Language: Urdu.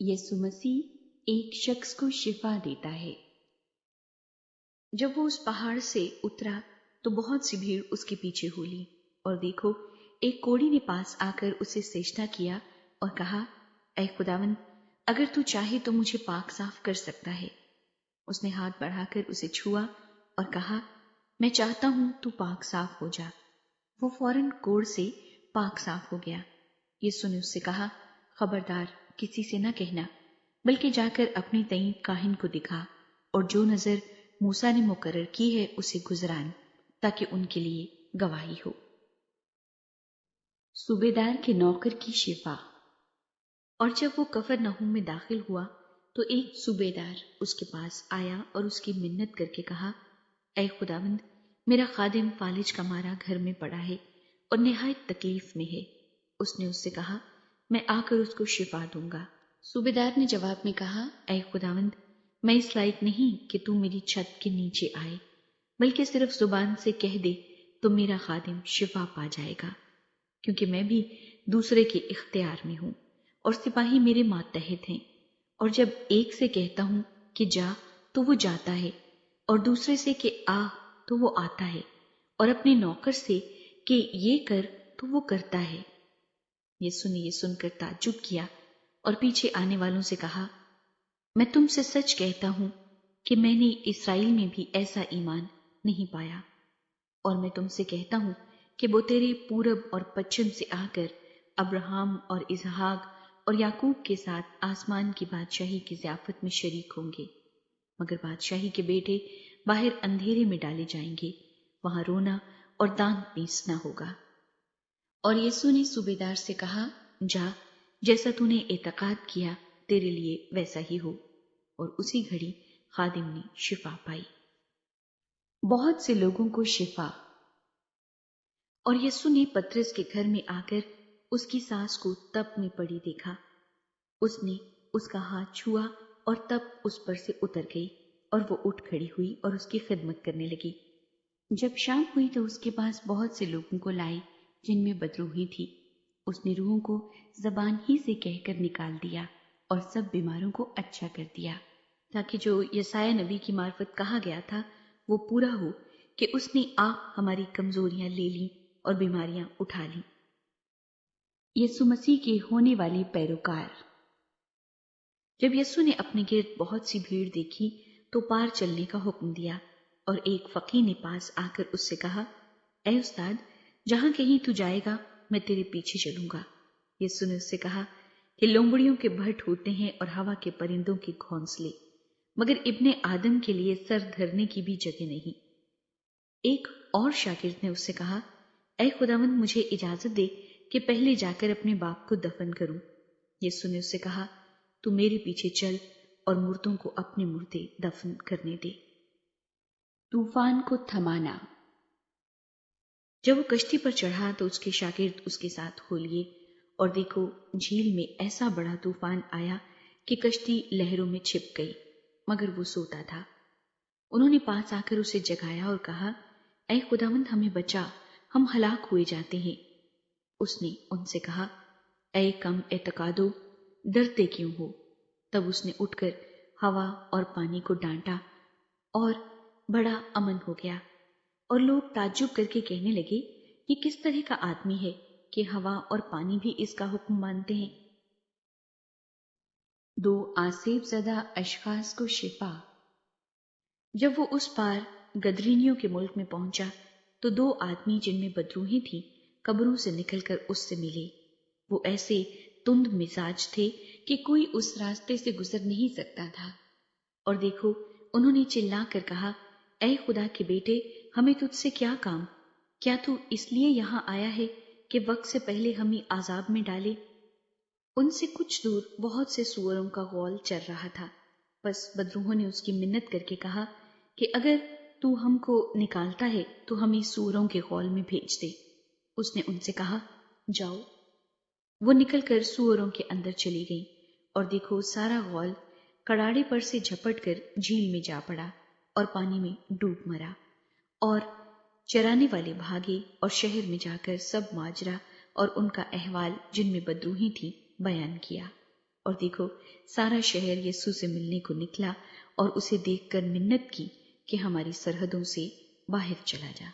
یسوع مسیح ایک شخص کو شفا دیتا ہے۔ جب وہ اس پہاڑ سے اترا تو بہت سی بھیڑ اس کے پیچھے ہو لی، اور دیکھو ایک کوڑی نے پاس آ کر اسے سجدہ کیا اور کہا، اے خداوند، اگر تو چاہے تو مجھے پاک صاف کر سکتا ہے۔ اس نے ہاتھ بڑھا کر اسے چھوا اور کہا، میں چاہتا ہوں تو پاک صاف ہو جا۔ وہ فوراً کوڑ سے پاک صاف ہو گیا۔ یسوع نے اس سے کہا، خبردار، کسی سے نہ کہنا، بلکہ جا کر اپنی تئیں کاہن کو دکھا، اور جو نظر موسیٰ نے مقرر کی ہے اسے گزران، تاکہ ان کے لیے گواہی ہو۔ صوبیدار کے نوکر کی شفا۔ اور جب وہ کفرنہوم میں داخل ہوا تو ایک صوبیدار اس کے پاس آیا اور اس کی منت کر کے کہا، اے خداوند، میرا خادم فالج کا مارا گھر میں پڑا ہے اور نہایت تکلیف میں ہے۔ اس نے اس سے کہا، میں آ کر اس کو شفا دوں گا۔ صوبیدار نے جواب میں کہا، اے خداوند، میں اس لائق نہیں کہ تو میری چھت کے نیچے آئے، بلکہ صرف زبان سے کہہ دے تو میرا خادم شفا پا جائے گا، کیونکہ میں بھی دوسرے کے اختیار میں ہوں اور سپاہی میرے ماتحت ہیں، اور جب ایک سے کہتا ہوں کہ جا تو وہ جاتا ہے، اور دوسرے سے کہ آ تو وہ آتا ہے، اور اپنے نوکر سے کہ یہ کر تو وہ کرتا ہے۔ یسوع نے یہ سن کر تعجب کیا اور پیچھے آنے والوں سے کہا، میں تم سے سچ کہتا ہوں کہ میں نے اسرائیل میں بھی ایسا ایمان نہیں پایا۔ اور میں تم سے کہتا ہوں کہ وہ تیرے پورب اور پچھم سے آ کر ابراہم اور اسحاق اور یعقوب کے ساتھ آسمان کی بادشاہی کی ضیافت میں شریک ہوں گے، مگر بادشاہی کے بیٹے باہر اندھیرے میں ڈالے جائیں گے، وہاں رونا اور دانت پیسنا ہوگا۔ اور یسوع نے صوبیدار سے کہا، جا، جیسا تو نے اعتقاد کیا تیرے لیے ویسا ہی ہو، اور اسی گھڑی خادم نے شفا پائی۔ بہت سے لوگوں کو شفا۔ اور یسوع نے پترس کے گھر میں آ کر اس کی ساس کو تپ میں پڑی دیکھا۔ اس نے اس کا ہاتھ چھوا اور تپ اس پر سے اتر گئی، اور وہ اٹھ کھڑی ہوئی اور اس کی خدمت کرنے لگی۔ جب شام ہوئی تو اس کے پاس بہت سے لوگوں کو لائی جن میں بدروحی تھی۔ اس نے روحوں کو زبان ہی سے کہہ کر نکال دیا اور سب بیماروں کو اچھا کر دیا، تاکہ جو یسایہ نبی کی معرفت کہا گیا تھا وہ پورا ہو کہ اس نے آپ ہماری کمزوریاں لے لیں اور بیماریاں اٹھا لیں۔ یسوع مسیح کے ہونے والی پیروکار۔ جب یسوع نے اپنے گرد بہت سی بھیڑ دیکھی تو پار چلنے کا حکم دیا، اور ایک فقیر نے پاس آ کر اس سے کہا، اے استاد، جہاں کہیں تو جائے گا میں تیرے پیچھے چلوں گا۔ یسوع نے اس سے کہا کہ لومڑیوں کے بھٹ ہوتے ہیں اور ہوا کے پرندوں کے گھونسلے، مگر ابن آدم کے لیے سر دھرنے کی بھی جگہ نہیں۔ ایک اور شاگرد نے اس سے کہا، اے خداوند، مجھے اجازت دے کہ پہلے جا کر اپنے باپ کو دفن کروں۔ یسوع نے اس سے کہا، تو میرے پیچھے چل اور مردوں کو اپنے مردے دفن کرنے دے۔ طوفان کو تھمانا۔ جب وہ کشتی پر چڑھا تو اس کے شاگرد اس کے ساتھ ہو لیے، اور دیکھو جھیل میں ایسا بڑا طوفان آیا کہ کشتی لہروں میں چھپ گئی، مگر وہ سوتا تھا۔ انہوں نے پاس آ کر اسے جگایا اور کہا، اے خداوند، ہمیں بچا، ہم ہلاک ہوئے جاتے ہیں۔ اس نے ان سے کہا، اے کم اعتقادو، ڈرتے کیوں ہو؟ تب اس نے اٹھ کر ہوا اور پانی کو ڈانٹا، اور بڑا امن ہو گیا، اور لوگ تعجب کر کے کہنے لگے، یہ کس طرح کا آدمی ہے کہ ہوا اور پانی بھی اس کا حکم مانتے ہیں۔ 2 آسیب زدہ اشخاص کو شفا۔ جب وہ اس پار گدرینیوں کے ملک میں پہنچا تو 2 آدمی جن میں بدروحی تھی قبروں سے نکل کر اس سے ملے۔ وہ ایسے تند مزاج تھے کہ کوئی اس راستے سے گزر نہیں سکتا تھا، اور دیکھو انہوں نے چلا کر کہا، اے خدا کے بیٹے، ہمیں تجھ سے کیا کام؟ کیا تو اس لیے یہاں آیا ہے کہ وقت سے پہلے ہمیں عذاب میں ڈالے؟ ان سے کچھ دور بہت سے سوروں کا غول چل رہا تھا، بس بدروحوں نے اس کی منت کر کے کہا کہ اگر تو ہم کو نکالتا ہے تو ہمیں سوروں کے غول میں بھیج دے۔ اس نے ان سے کہا، جاؤ۔ وہ نکل کر سوروں کے اندر چلی گئیں، اور دیکھو سارا غول کڑاڑے پر سے جھپٹ کر جھیل میں جا پڑا اور پانی میں ڈوب مرا، اور چرانے والے بھاگے اور شہر میں جا کر سب ماجرا اور ان کا احوال جن میں بدروحی تھی بیان کیا، اور دیکھو سارا شہر یسوع سے ملنے کو نکلا اور اسے دیکھ کر منت کی کہ ہماری سرحدوں سے باہر چلا جا۔